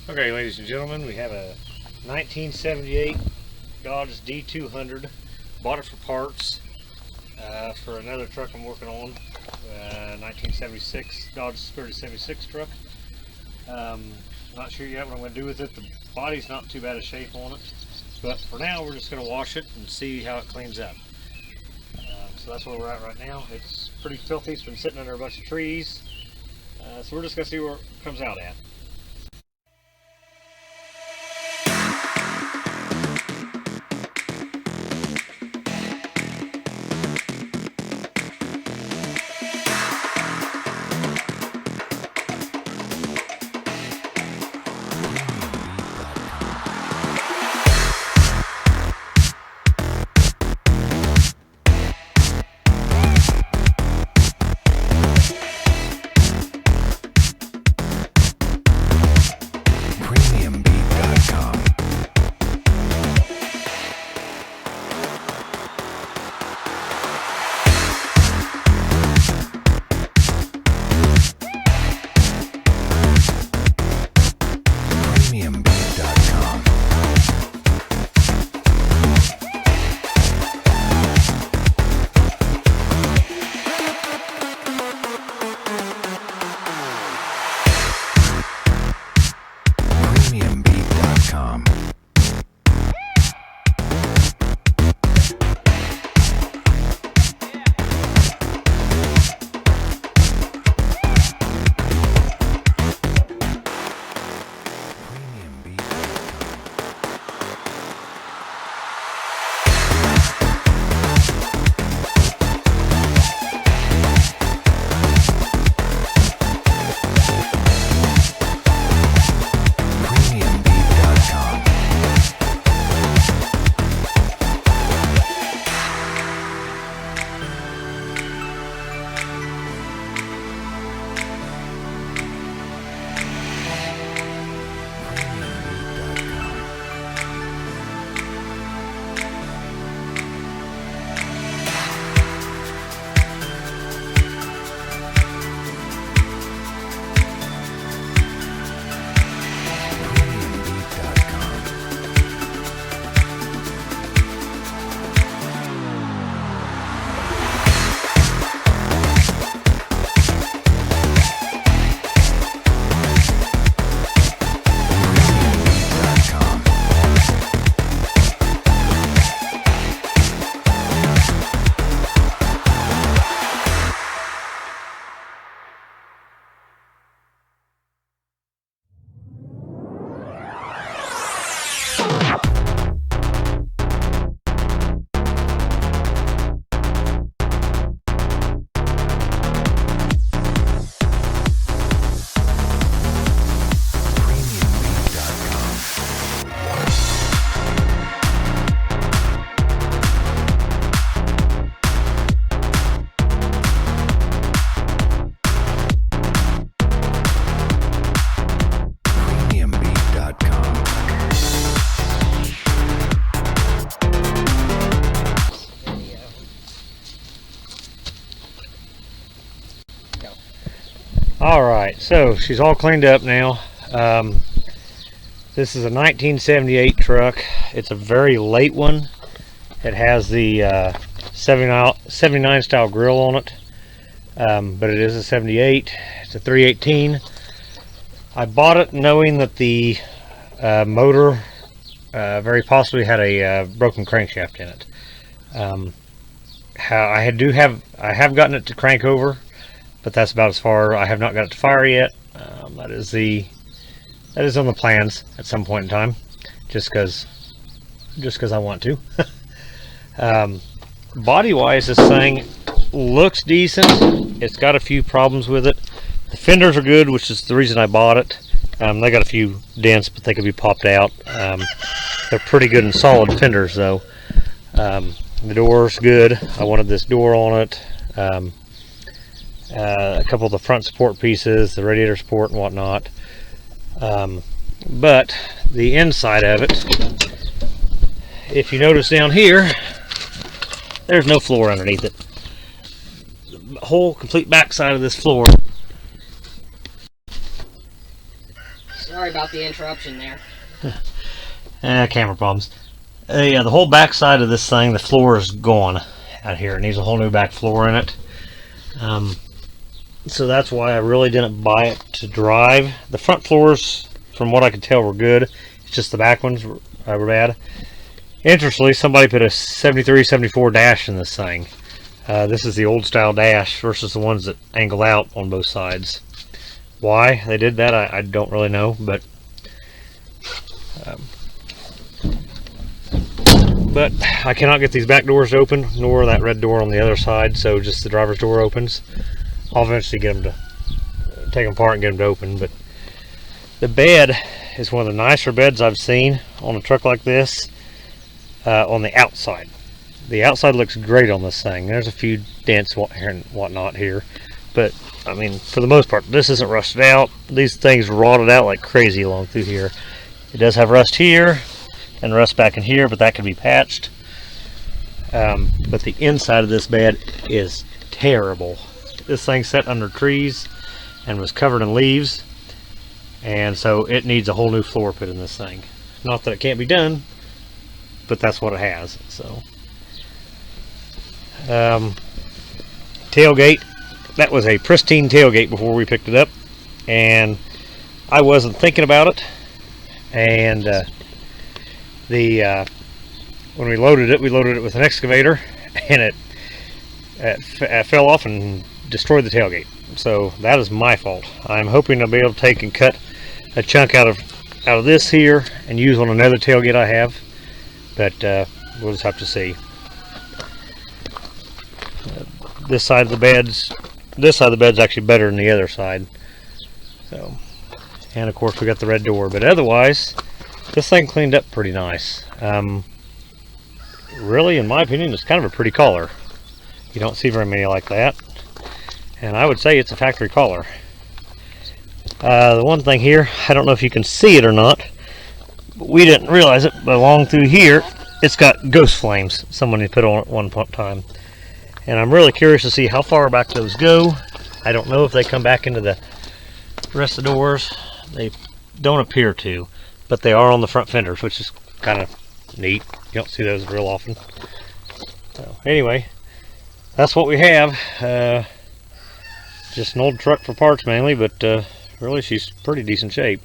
Okay, ladies and gentlemen, we have a 1978 Dodge D200. Bought it for parts for another truck I'm working on, 1976 Dodge 3076 truck. Not sure yet what I'm going to do with it. The body's not too bad a shape on it, but for now we're just going to wash it and see how it cleans up. So that's where we're at right now. It's pretty filthy. It's been sitting under a bunch of trees, so we're just going to see where it comes out at. Alright, so she's all cleaned up now. This is a 1978 truck. It's a very late one. It has the 79 style grill on it, but it is a 78. It's a 318. I bought it knowing that the motor very possibly had a broken crankshaft in it. I have gotten it to crank over, but that's about as far. I have not got it to fire yet. That is on the plans at some point in time, just because I want to. Body wise, this thing looks decent. It's got a few problems with it. The fenders are good, which is the reason I bought it. They got a few dents, but they could be popped out. They're pretty good and solid fenders though. The door's good. I wanted this door on it. A couple of the front support pieces, the radiator support and whatnot. But the inside of it, if you notice down here, there's no floor underneath it. The whole complete back side of this floor. Sorry Sorry about the interruption there. Camera problems. Yeah, the whole back side of this thing, the floor is gone out here. It needs a whole new back floor in it. So that's why I really didn't buy it to drive. The front floors, from what I could tell, were good. It's just the back ones were bad. Interestingly, somebody put a 73, 74 dash in this thing. This is the old style dash versus the ones that angle out on both sides. Why they did that, I don't really know, but I cannot get these back doors open, nor that red door on the other side, so just the driver's door opens. I'll eventually get them to take them apart and get them to open, but the bed is one of the nicer beds I've seen on a truck like this on the outside. The outside looks great on this thing. There's a few dents and whatnot here, but I mean, for the most part, this isn't rusted out. These things rotted out like crazy along through here. It does have rust here and rust back in here, but that can be patched. But the inside of this bed is terrible. This thing sat under trees and was covered in leaves, and so it needs a whole new floor put in this thing. Not that it can't be done, but that's what it has. So tailgate, that was a pristine tailgate before we picked it up, and I wasn't thinking about it, and when we loaded it with an excavator, and it fell off and destroyed the tailgate. So that is my fault. I'm hoping to be able to take and cut a chunk out of this here and use on another tailgate I have, but we'll just have to see. This side of the bed's actually better than the other side. So, and of course we got the red door, but otherwise this thing cleaned up pretty nice. Really, in my opinion, it's kind of a pretty color. You don't see very many like that, and I would say it's a factory color. The one thing here, I don't know if you can see it or not, but we didn't realize it, but along through here it's got ghost flames someone had put on at one time, and I'm really curious to see how far back those go. I don't know if they come back into the rest of the doors. They don't appear to, but they are on the front fenders, which is kind of neat. You don't see those real often. So anyway, that's what we have. Just an old truck for parts mainly, but really she's pretty decent shape.